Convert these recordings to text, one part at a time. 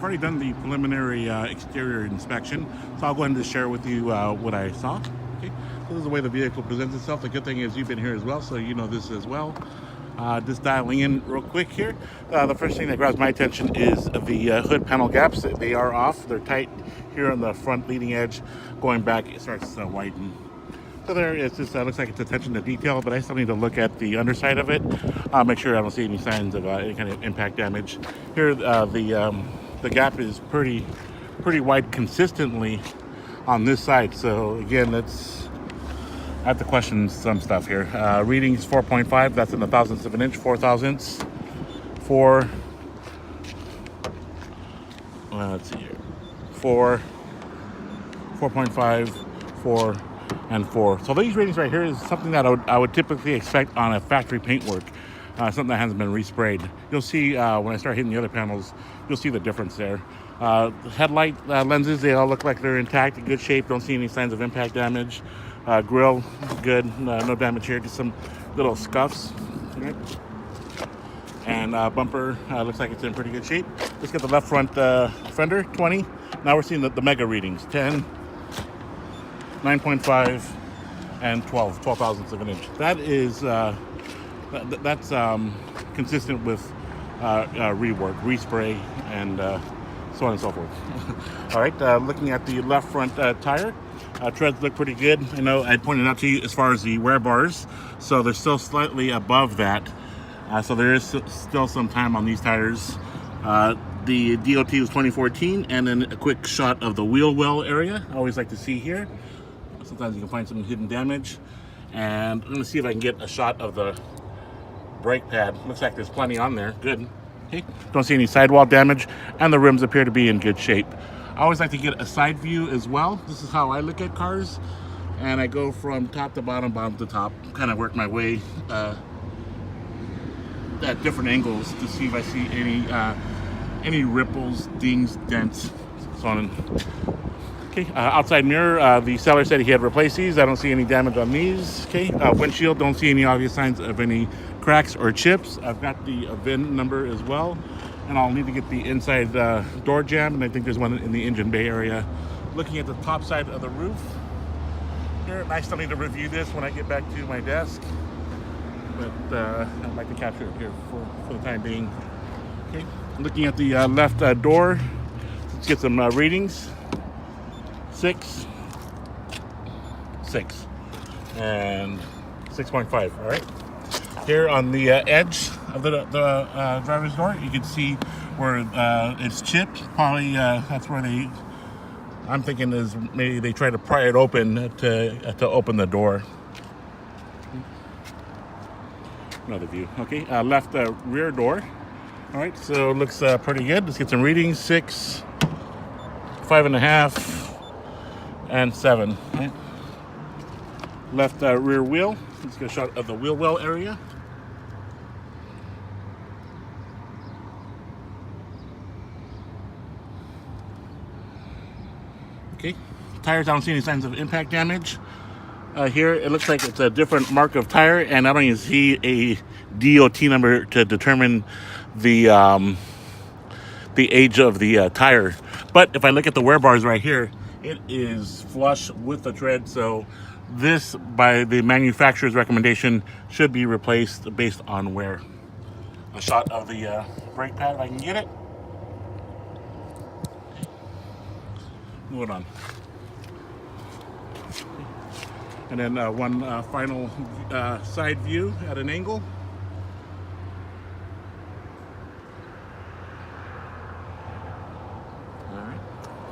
already done the preliminary exterior inspection, so I'll go ahead and just share with you what I saw. Okay, so this is the way the vehicle presents itself. The good thing is you've been here as well, so you know this as well. Just dialing in real quick here. The first thing that grabs my attention is the hood panel gaps. They are off. They're tight here on the front leading edge. Going back, it starts to widen. So there, it's just looks like it's attention to detail, but I still need to look at the underside of it. Make sure I don't see any signs of any kind of impact damage. Here, the gap is pretty wide consistently on this side. So again, I have to question some stuff here. Readings 4.5. That's in the thousandths of an inch. 4 thousandths. 4. Let's see here. 4. 4.5. 4. And 4. So these readings right here is something that I would typically expect on a factory paintwork, something that hasn't been resprayed. You'll see when I start hitting the other panels, you'll see the difference there. Headlight lenses, they all look like they're intact, in good shape. Don't see any signs of impact damage. Grill, good, no damage here, just some little scuffs. Right? And bumper looks like it's in pretty good shape. Let's get the left front fender, 20. Now we're seeing the mega readings, 10. 9.5 and 12 thousandths of an inch. That is that's consistent with rework, respray, and so on and so forth. All right, looking at the left front tire, treads look pretty good. I know I pointed out to you as far as the wear bars, so they're still slightly above that. So there is still some time on these tires. The DOT was 2014, and then a quick shot of the wheel well area. I always like to see here. Sometimes you can find some hidden damage. And I'm gonna see if I can get a shot of the brake pad. Looks like there's plenty on there. Good. Okay. Don't see any sidewall damage, and the rims appear to be in good shape. I always like to get a side view as well. This is how I look at cars, and I go from top to bottom, bottom to top, kind of work my way at different angles to see if I see any ripples, dings, dents, so on. Okay, outside mirror, the seller said he had replaced these. I don't see any damage on these. Okay, windshield, don't see any obvious signs of any cracks or chips. I've got the VIN number as well, and I'll need to get the inside door jamb, and I think there's one in the engine bay area. Looking at the top side of the roof here, I still need to review this when I get back to my desk, but I'd like to capture it here for the time being. Okay, looking at the left door, let's get some readings. 6, and 6.5. All right. Here on the edge of the driver's door, you can see where it's chipped. Probably that's where I'm thinking is maybe they try to pry it open to open the door. Another view. Okay. Left rear door. All right. So it looks pretty good. Let's get some readings. 6, 5.5. And 7. Right? Left rear wheel. Let's get a shot of the wheel well area. Okay. Tires, I don't see any signs of impact damage. Here, it looks like it's a different mark of tire, and I don't even see a DOT number to determine the age of the tire. But if I look at the wear bars right here, it is flush with the tread, so this, by the manufacturer's recommendation, should be replaced based on wear. A shot of the brake pad, if I can get it. Move it on. And then one final side view at an angle. All right.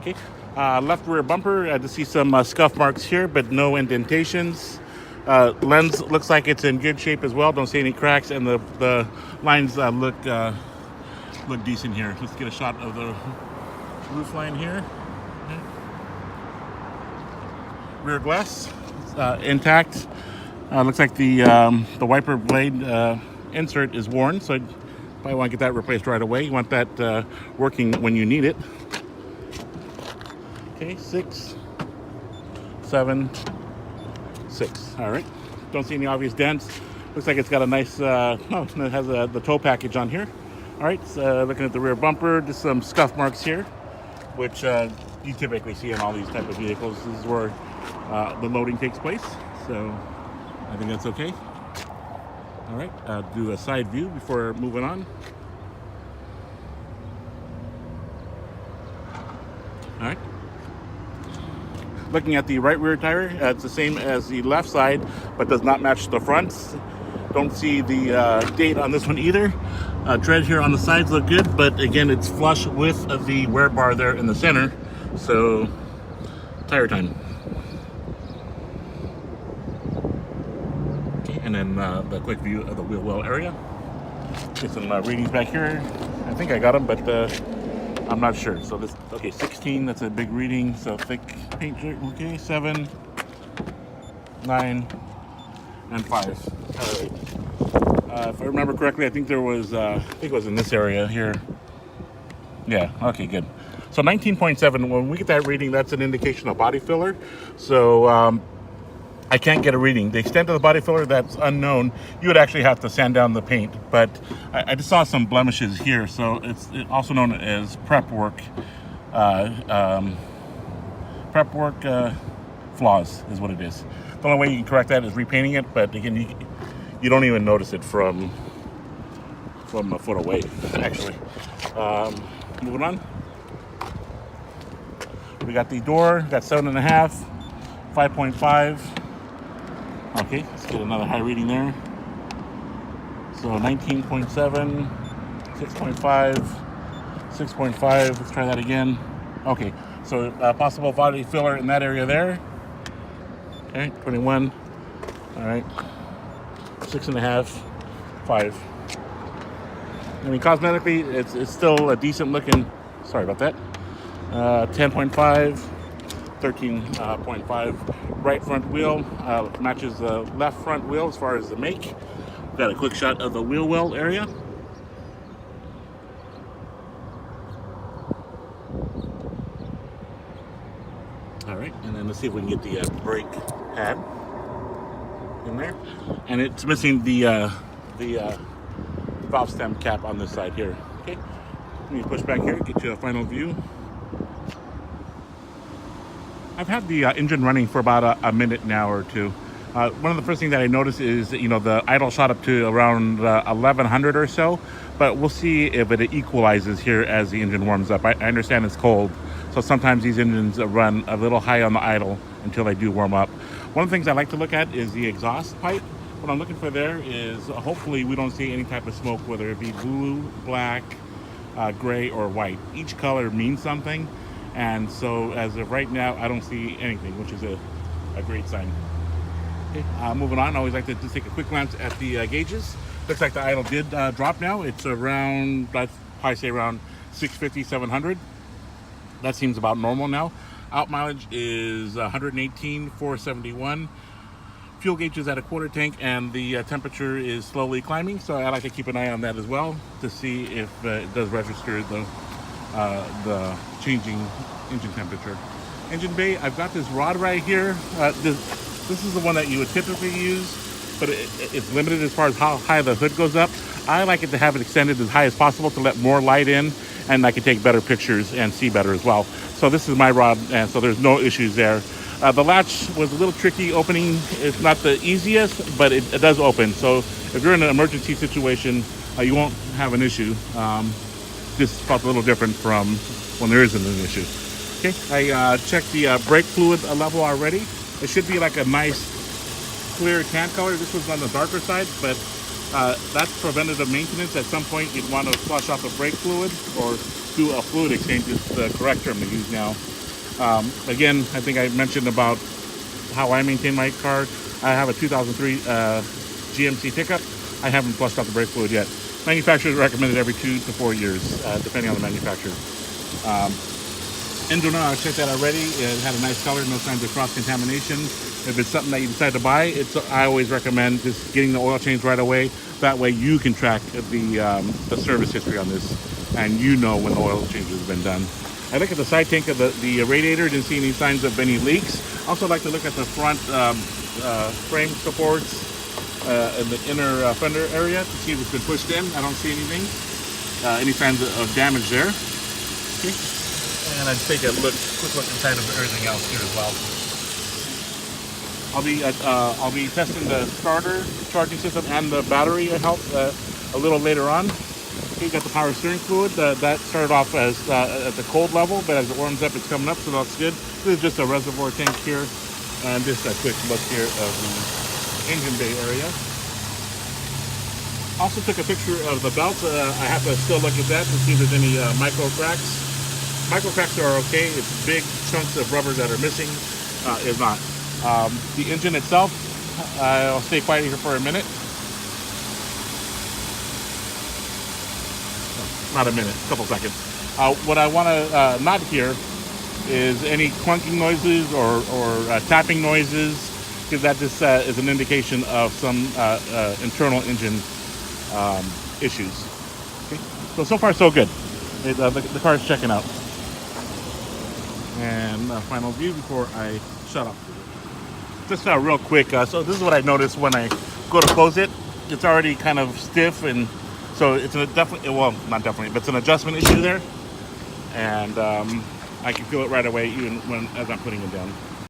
Okay. Left rear bumper, to see some scuff marks here, but no indentations. Lens looks like it's in good shape as well. Don't see any cracks, and the lines look decent here. Let's get a shot of the roof line here. Okay. Rear glass intact. Looks like the wiper blade insert is worn, so you probably want to get that replaced right away. You want that working when you need it. Okay, 6, 7, 6. All right. Don't see any obvious dents. Looks like it's got a nice, it has the tow package on here. All right, so looking at the rear bumper, just some scuff marks here, which you typically see in all these type of vehicles. This is where the loading takes place, so I think that's okay. All right, do a side view before moving on. All right. Looking at the right rear tire, it's the same as the left side, but does not match the fronts. Don't see the date on this one either. Tread here on the sides look good, but again, it's flush with the wear bar there in the center. So, tire time. Okay, and then the quick view of the wheel well area. Get some readings back here. I think I got them, but I'm not sure. So this, okay, 16, that's a big reading. So thick paint, okay, 7, 9, and 5. All right. If I remember correctly, I think there was, I think it was in this area here. Yeah, okay, good. So 19.7, when we get that reading, that's an indication of body filler. So I can't get a reading. The extent of the body filler, that's unknown. You would actually have to sand down the paint, but I just saw some blemishes here. So it's also known as prep work. Prep work flaws is what it is. The only way you can correct that is repainting it, but again, you don't even notice it from a foot away, actually. Moving on. We got the door, got 7.5, 5.5. Okay, let's get another high reading there. So 19.7, 6.5, 6.5. Let's try that again. Okay, so possible body filler in that area there. Okay, 21. All right, 6.5, 5. I mean, cosmetically, it's still a decent looking. Sorry about that. 10.5, 13.5. Right front wheel matches the left front wheel as far as the make. Got a quick shot of the wheel well area. All right, and then let's see if we can get the brake pad in there. And it's missing the valve stem cap on this side here. Okay, let me push back here, get you a final view. I've had the engine running for about a minute now or two. One of the first things that I noticed is that, the idle shot up to around 1100 or so, but we'll see if it equalizes here as the engine warms up. I understand it's cold, so sometimes these engines run a little high on the idle until they do warm up. One of the things I like to look at is the exhaust pipe. What I'm looking for there is hopefully we don't see any type of smoke, whether it be blue, black, gray, or white. Each color means something. And so as of right now, I don't see anything, which is a great sign. Okay, moving on, I always like to just take a quick glance at the gauges. Looks like the idle did drop now. It's around, I'd probably say around 650, 700. That seems about normal now. Out mileage is 118, 471. Fuel gauge is at a quarter tank, and the temperature is slowly climbing. So I like to keep an eye on that as well to see if it does register the changing engine temperature. Engine bay, I've got this rod right here. This is the one that you would typically use, but it's limited as far as how high the hood goes up. I like it to have it extended as high as possible to let more light in, and I can take better pictures and see better as well. So this is my rod, and so there's no issues there. The latch was a little tricky opening. It's not the easiest, but it does open. So if you're in an emergency situation, you won't have an issue. This felt a little different from when there isn't an issue. Okay, I checked the brake fluid level already. It should be like a nice clear tan color. This was on the darker side, but that's preventative maintenance. At some point, you'd want to flush out the brake fluid or do a fluid exchange is the correct term to use now. Again, I think I mentioned about how I maintain my car. I have a 2003 GMC pickup. I haven't flushed out the brake fluid yet. Manufacturers recommend it every 2 to 4 years, depending on the manufacturer. Engine oil, I checked that already. It had a nice color, no signs of cross-contamination. If it's something that you decide to buy, I always recommend just getting the oil change right away. That way you can track the service history on this, and you know when the oil change has been done. I look at the side tank of the radiator, didn't see any signs of any leaks. Also like to look at the front frame supports in the inner fender area to see if it's been pushed in. I don't see anything. any signs of damage there. Okay. And I just take a quick look inside of everything else here as well. I'll be testing the starter charging system and the battery health a little later on. Okay, you got the power steering fluid. That started off as at the cold level, but as it warms up, it's coming up, so that's good. This is just a reservoir tank here, and just a quick look here of the engine bay area. Also took a picture of the belt. I have to still look at that to see if there's any micro cracks. Micro cracks are okay. It's big chunks of rubber that are missing is not. The engine itself, I'll stay quiet here for a minute. Not a minute, a couple seconds. What I want to not hear is any clunking noises or tapping noises, because that just is an indication of some internal engine issues. Okay. So far so good. The car is checking out. And final view before I shut off. Just real quick. So this is what I noticed when I go to close it. It's already kind of stiff, and so it's definitely, well, not definitely, but it's an adjustment issue there. And I can feel it right away even as I'm putting it down.